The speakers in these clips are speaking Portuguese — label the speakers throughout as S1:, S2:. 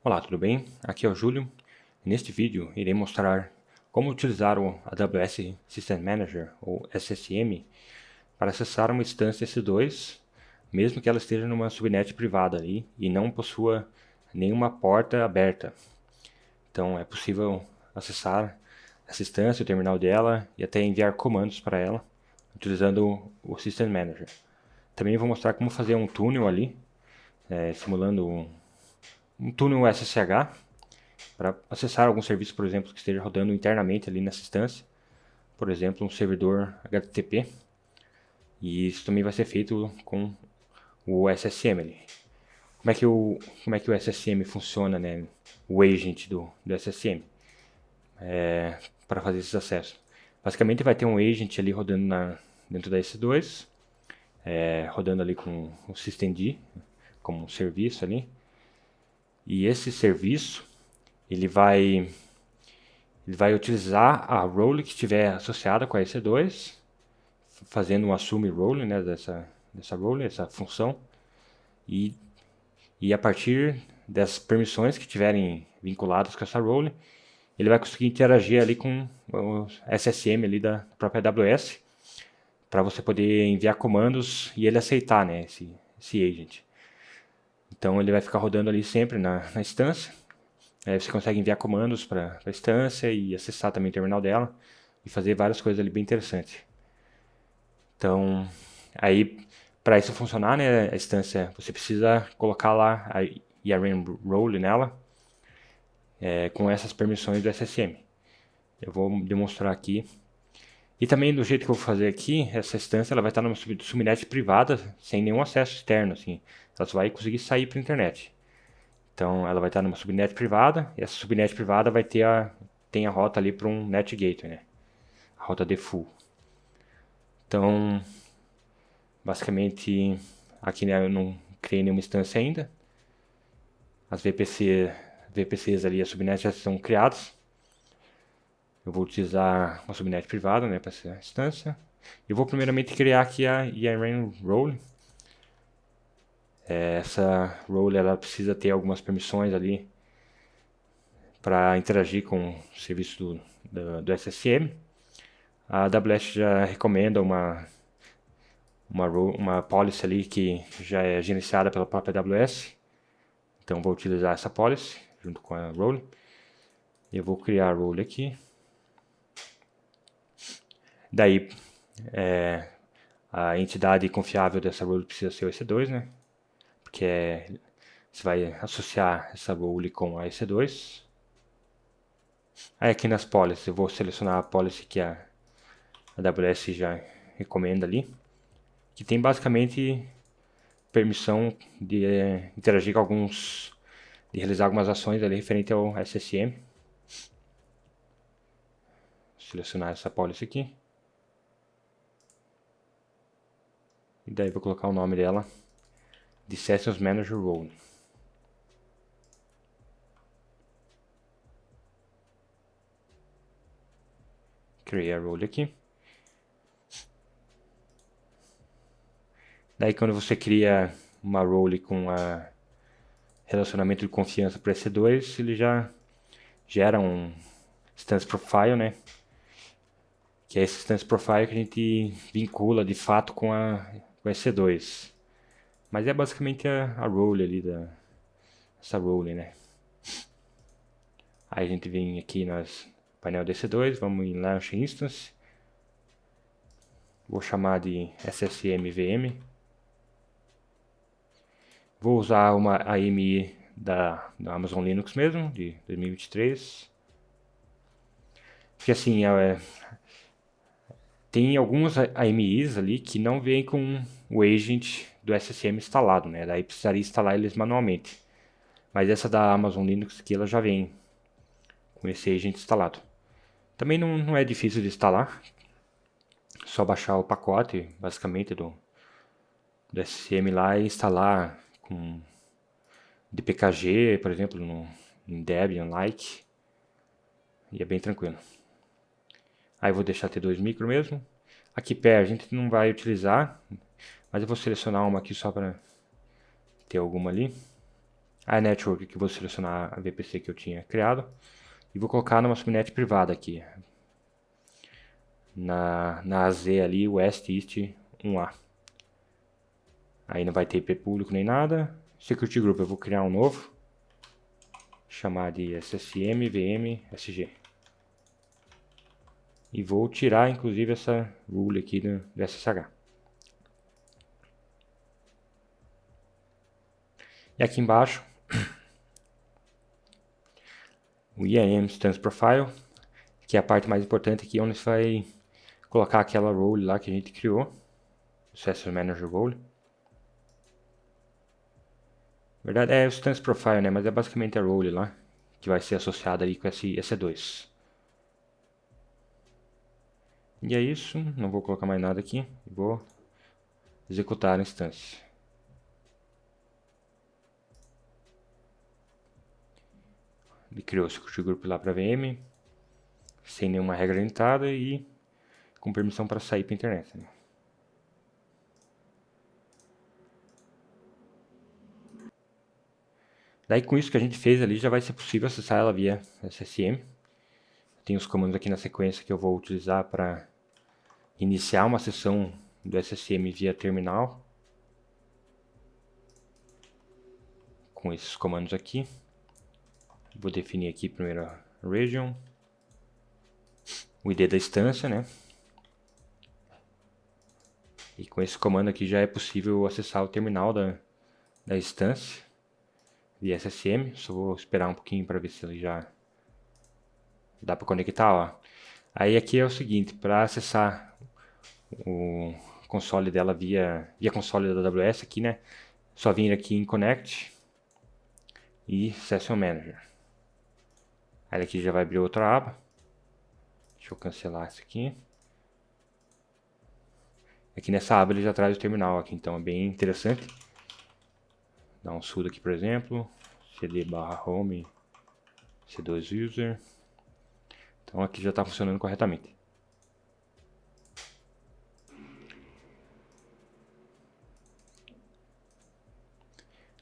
S1: Olá, tudo bem? Aqui é o Júlio. Neste vídeo irei mostrar como utilizar o AWS System Manager, ou SSM, para acessar uma instância S2, mesmo que ela esteja numa subnet privada ali e não possua nenhuma porta aberta. Então é possível acessar essa instância, o terminal dela e até enviar comandos para ela utilizando o System Manager. Também vou mostrar como fazer um túnel ali, simulando um túnel SSH, para acessar algum serviço, por exemplo, que esteja rodando internamente ali nessa instância, por exemplo, um servidor HTTP, e isso também vai ser feito com o SSM ali. Como é que o SSM funciona, né? O agent do SSM, para fazer esses acessos. Basicamente vai ter um agent ali rodando dentro da S2, rodando ali com o systemd, como um serviço ali, e esse serviço ele vai utilizar a role que estiver associada com a EC2, fazendo um assume role, né, dessa role, essa função, e a partir das permissões que estiverem vinculadas com essa role, ele vai conseguir interagir ali com o SSM ali da própria AWS, para você poder enviar comandos e ele aceitar, né, esse agent. Então ele vai ficar rodando ali sempre na instância. Aí você consegue enviar comandos para a instância e acessar também o terminal dela e fazer várias coisas ali bem interessantes. Então, aí para isso funcionar, né, a instância, você precisa colocar lá a YARN role nela, com essas permissões do SSM. Eu vou demonstrar aqui. E também do jeito que eu vou fazer aqui, essa instância ela vai estar numa subnet privada, sem nenhum acesso externo, assim. Ela só vai conseguir sair para a internet. Então, ela vai estar numa subnet privada, e essa subnet privada vai ter tem a rota ali para um net gateway, né? A rota default. Então, basicamente, aqui, né, eu não criei nenhuma instância ainda. As VPCs ali, as subnets já estão criadas. Eu vou utilizar uma subnet privada, né, para essa instância. Eu vou primeiramente criar aqui a YARN role. Essa role ela precisa ter algumas permissões ali para interagir com o serviço do SSM. A AWS já recomenda uma policy ali que já é gerenciada pela própria AWS. Então vou utilizar essa policy junto com a role. Eu vou criar a role aqui. Daí a entidade confiável dessa role precisa ser o EC2, né? Porque você vai associar essa role com a EC2. Aí aqui nas policies eu vou selecionar a policy que a AWS já recomenda ali, que tem basicamente permissão de interagir com de realizar algumas ações ali referente ao SSM. Vou selecionar essa policy aqui. E daí vou colocar o nome dela de Sessions Manager Role. Criei a role aqui. Daí quando você cria uma role com relacionamento de confiança para EC2, ele já gera um instance profile, né? Que é esse instance profile que a gente vincula de fato com a EC2. Mas é basicamente a role ali essa role, né? Aí a gente vem aqui no painel do EC2, vamos em Launch Instance. Vou chamar de SSM VM. Vou usar uma AMI da Amazon Linux mesmo, de 2023. Porque assim, tem alguns AMIs ali que não vêm com o agent do SSM instalado, né? Daí precisaria instalar eles manualmente. Mas essa da Amazon Linux aqui, ela já vem com esse agent instalado. Também não é difícil de instalar. Só baixar o pacote, basicamente, do SSM lá e instalar com DPKG, por exemplo, em Debian-like. E é bem tranquilo. Aí eu vou deixar T2 micro mesmo. Aqui pair a gente não vai utilizar, mas eu vou selecionar uma aqui só para ter alguma ali. iNetwork, que eu vou selecionar a VPC que eu tinha criado. E vou colocar numa subnet privada aqui. Na AZ ali, West East 1A. Aí não vai ter IP público nem nada. Security Group eu vou criar um novo. Chamar de SSM VM SG. E vou tirar inclusive essa rule aqui do SSH. E aqui embaixo, o IAM Instance Profile, que é a parte mais importante aqui, onde você vai colocar aquela role lá que a gente criou, o Session Manager Role. Na verdade é o Instance Profile, né? Mas é basicamente a role lá, que vai ser associada aí com esse EC2. E é isso, não vou colocar mais nada aqui, vou executar a instância. Ele criou o Security Group lá para VM, sem nenhuma regra de entrada e com permissão para sair para a internet. Né? Daí com isso que a gente fez ali, já vai ser possível acessar ela via SSM. Tem os comandos aqui na sequência que eu vou utilizar para iniciar uma sessão do SSM via terminal. Com esses comandos aqui. Vou definir aqui primeiro a region. O ID da instância, né? E com esse comando aqui já é possível acessar o terminal da instância via SSM. Só vou esperar um pouquinho para ver se ele já dá para conectar, ó. Aí aqui é o seguinte, para acessar o console dela via console da AWS aqui, né? Só vir aqui em Connect e Session Manager. Aí aqui já vai abrir outra aba. Deixa eu cancelar isso aqui. Aqui nessa aba ele já traz o terminal aqui, então é bem interessante. Dá um sudo aqui, por exemplo, cd/home c2user. Então aqui já está funcionando corretamente.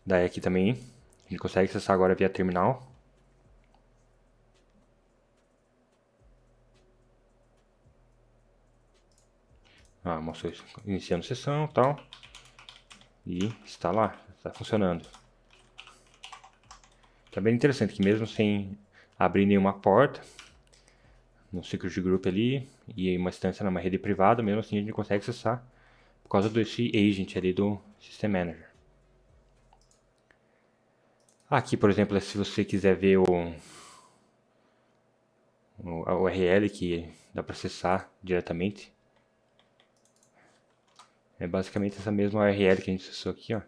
S1: Daí aqui também a gente consegue acessar agora via terminal. Mostrou isso, iniciando sessão e tal. E está lá, está funcionando. É bem interessante que mesmo sem abrir nenhuma porta, no Security Group ali, e uma instância numa rede privada, mesmo assim a gente consegue acessar por causa desse agent ali do System Manager. Aqui, por exemplo, se você quiser ver a URL que dá para acessar diretamente, é basicamente essa mesma URL que a gente acessou aqui, ó.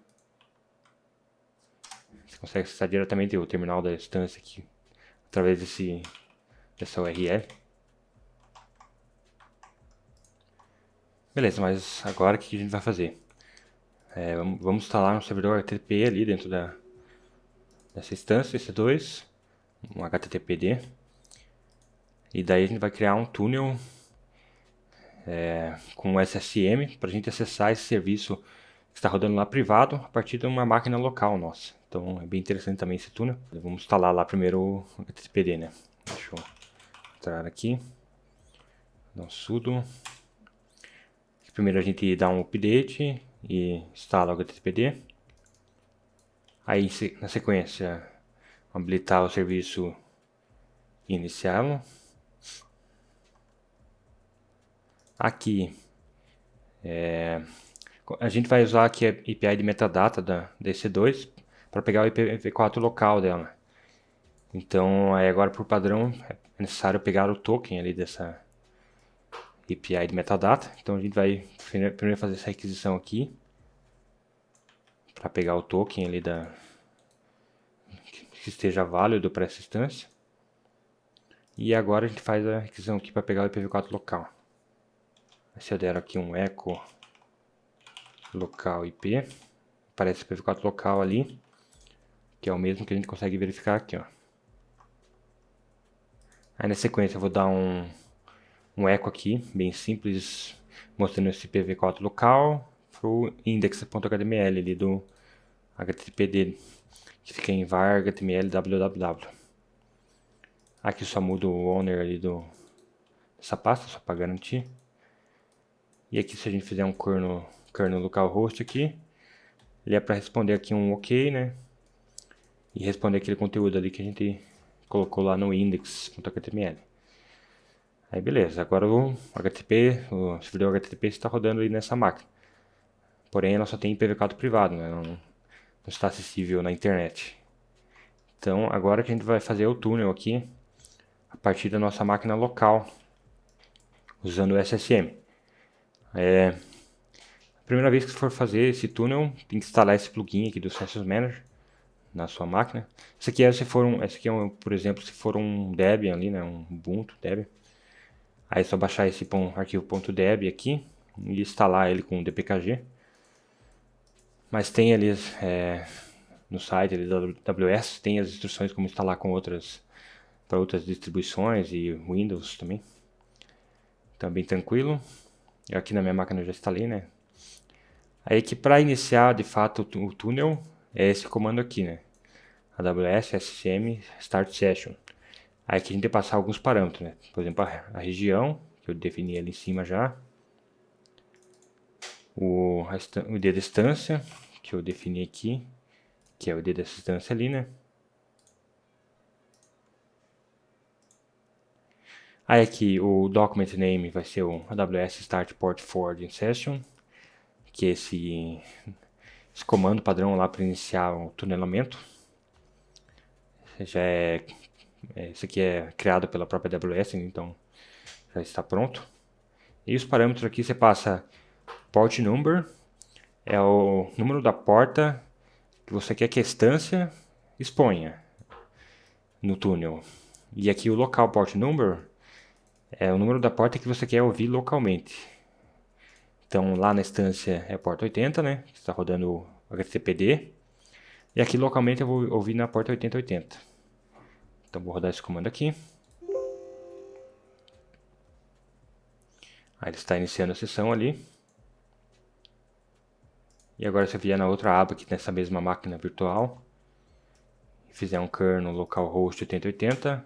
S1: Você consegue acessar diretamente o terminal da instância aqui, através dessa URL. Beleza, mas agora o que a gente vai fazer? Vamos instalar um servidor HTTP ali dentro dessa instância, EC2, um HTTPD. E daí a gente vai criar um túnel com SSM para a gente acessar esse serviço que está rodando lá privado a partir de uma máquina local nossa. Então é bem interessante também esse túnel. Vamos instalar lá primeiro o HTTPD, né? Deixa eu entrar aqui. Dar um sudo. Primeiro a gente dá um update e instala o HTTPD. Aí na sequência habilitar o serviço e iniciá-lo. Aqui a gente vai usar aqui a API de metadata da EC2 para pegar o IPv4 local dela. Então aí agora por padrão é necessário pegar o token ali dessa API de metadata. Então a gente vai primeiro fazer essa requisição aqui para pegar o token ali que esteja válido para essa instância. E agora a gente faz a requisição aqui para pegar o IPv4 local. Se eu der aqui um echo local IP, aparece o IPv4 local ali, que é o mesmo que a gente consegue verificar aqui, ó. Aí na sequência eu vou dar um echo aqui, bem simples, mostrando esse IPv4 local pro index.html ali do HTTPD, que fica em var HTML www. Aqui só muda o owner ali dessa pasta, só para garantir. E aqui se a gente fizer um kernel localhost aqui, ele é para responder aqui um OK, né? E responder aquele conteúdo ali que a gente colocou lá no index.html. Aí beleza, agora o servidor HTTP está rodando aí nessa máquina. Porém ela só tem IPv4 privado, né? Não está acessível na internet. Então agora que a gente vai fazer o túnel aqui, a partir da nossa máquina local, usando o SSM. A primeira vez que você for fazer esse túnel, tem que instalar esse plugin aqui do Session Manager na sua máquina. Esse aqui é por exemplo, se for um Debian ali, né, um Ubuntu Debian. Aí é só baixar esse arquivo .deb aqui e instalar ele com o dpkg. Mas tem ali no site ali da AWS, tem as instruções como instalar para outras distribuições e Windows também. Então bem tranquilo. Eu aqui na minha máquina já instalei, né? Aí que para iniciar de fato o túnel é esse comando aqui, né? AWS SSM Start Session. Aí aqui a gente tem que passar alguns parâmetros, né? Por exemplo, a região, que eu defini ali em cima já. O ID da instância, que eu defini aqui, que é o ID dessa instância ali, né? Aí aqui o document name vai ser o AWS Start Port Forwarding Session, que é esse comando padrão lá para iniciar o tunelamento. Esse aqui é criado pela própria AWS, então já está pronto. E os parâmetros aqui você passa port number, é o número da porta que você quer que a instância exponha no túnel. E aqui o local port number é o número da porta que você quer ouvir localmente. Então lá na instância é a porta 80, né? Que está rodando o HTTPD. E aqui localmente eu vou ouvir na porta 8080. Então vou rodar esse comando aqui. Aí ele está iniciando a sessão ali. E agora se eu vier na outra aba aqui nessa mesma máquina virtual e fizer um kernel localhost 8080,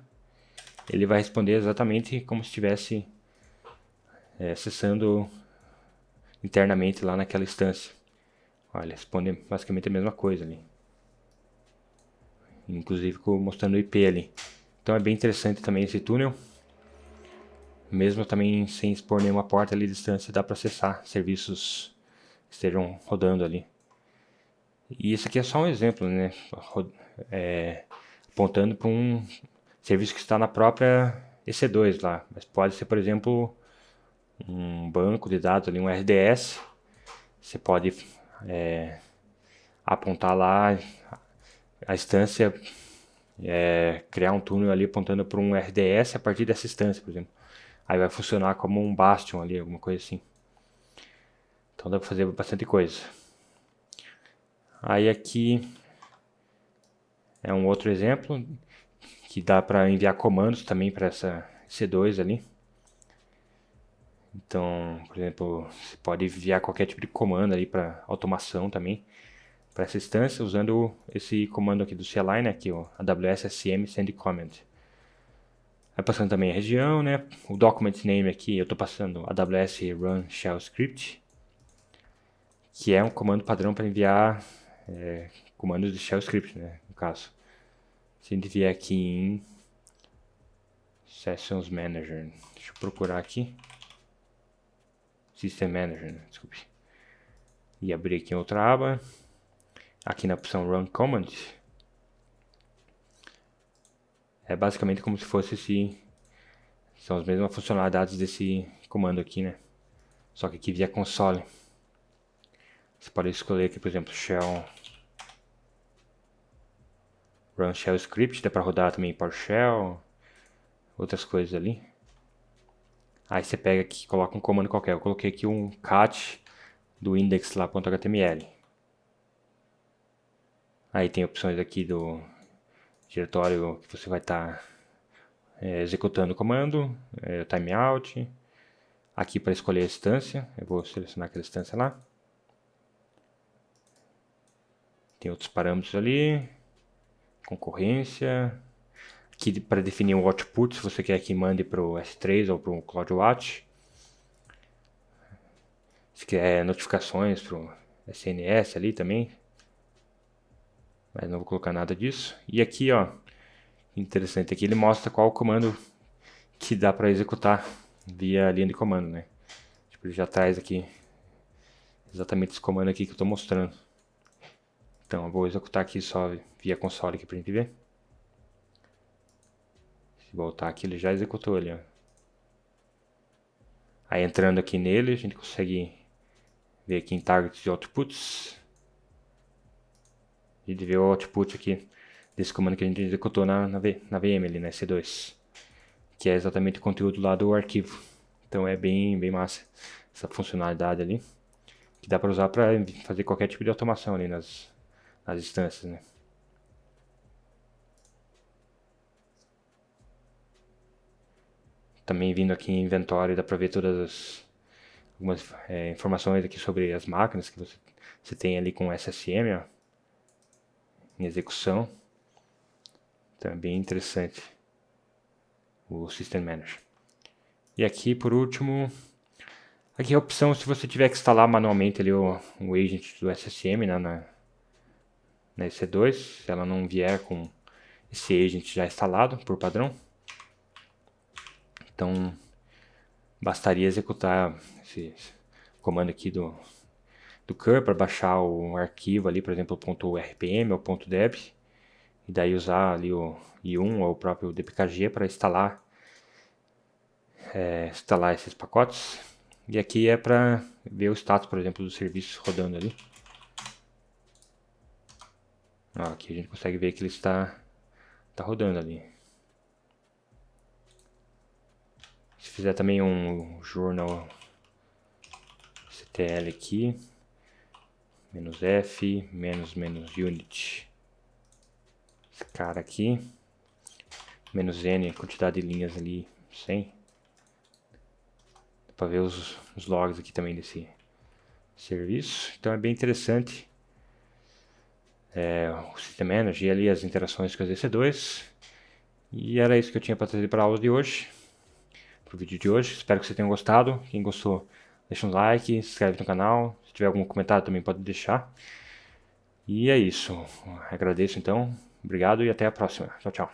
S1: ele vai responder exatamente como se estivesse acessando internamente lá naquela instância. Olha, responde basicamente a mesma coisa ali. Inclusive mostrando o IP ali. Então é bem interessante também esse túnel. Mesmo também sem expor nenhuma porta ali de distância, dá para acessar serviços que estejam rodando ali. E isso aqui é só um exemplo, né? Apontando para um serviço que está na própria EC2 lá. Mas pode ser, por exemplo, um banco de dados ali, um RDS. Você pode apontar lá a instância, criar um túnel ali apontando para um RDS a partir dessa instância, por exemplo. Aí vai funcionar como um Bastion ali, alguma coisa assim. Então dá para fazer bastante coisa. Aí aqui é um outro exemplo que dá para enviar comandos também para essa C2 ali. Então, por exemplo, você pode enviar qualquer tipo de comando ali para automação também para essa instância usando esse comando aqui do CLI, né, aqui o AWS SM Send Command. Vai passando também a região, né? O document name aqui eu estou passando AWS Run Shell Script, que é um comando padrão para enviar comandos de Shell Script, né? No caso, se a gente vier aqui em Sessions Manager, deixa eu procurar aqui, System Manager, né? Desculpe, e abrir aqui em outra aba, aqui na opção Run Command. É basicamente como se fosse são as mesmas funcionalidades desse comando aqui, né? Só que aqui via console. Você pode escolher aqui, por exemplo, Shell Run Shell Script, dá para rodar também PowerShell, outras coisas ali. Aí você pega aqui e coloca um comando qualquer. Eu coloquei aqui um cat do index lá.html. Aí tem opções aqui do diretório que você vai estar executando o comando, timeout. Aqui para escolher a instância, eu vou selecionar aquela instância lá. Tem outros parâmetros ali, concorrência. Aqui para definir o output, se você quer que mande para o S3 ou para o CloudWatch. Se quer notificações para o SNS ali também. Mas não vou colocar nada disso. E aqui, ó, interessante, aqui ele mostra qual o comando que dá para executar via linha de comando, né? Tipo, ele já traz aqui exatamente esse comando aqui que eu estou mostrando. Então, eu vou executar aqui só via console aqui pra gente ver. Se voltar aqui, ele já executou ali, ó. Aí entrando aqui nele, a gente consegue ver aqui em targets e outputs. A gente vê o output aqui desse comando que a gente executou na VM ali, na S2. Que é exatamente o conteúdo lá do arquivo. Então é bem massa essa funcionalidade ali. Que dá para usar para fazer qualquer tipo de automação ali nas instâncias, né? Também vindo aqui em inventório, dá para ver todas algumas informações aqui sobre as máquinas que você tem ali com SSM, ó, em execução. Então é bem interessante o System Manager. E aqui por último, aqui a opção se você tiver que instalar manualmente ali o agent do SSM, né, na EC2, se ela não vier com esse agent já instalado por padrão. Então bastaria executar esse comando aqui do curl para baixar o arquivo ali, por exemplo, o .rpm ou .deb, e daí usar ali o i1 ou o próprio dpkg para instalar esses pacotes. E aqui é para ver o status, por exemplo, do serviço rodando ali. Ó, aqui a gente consegue ver que ele está rodando ali. Se fizer também um journal ctl aqui, "-f", "-unit", esse cara aqui, "-n", quantidade de linhas ali, 100. Dá para ver os logs aqui também desse serviço. Então é bem interessante o System Manager e ali as interações com as EC2. E era isso que eu tinha para trazer para a aula de hoje, para o vídeo de hoje. Espero que vocês tenham gostado. Quem gostou, deixa um like, se inscreve no canal. Se tiver algum comentário também pode deixar. E é isso. Agradeço então. Obrigado e até a próxima. Tchau, tchau.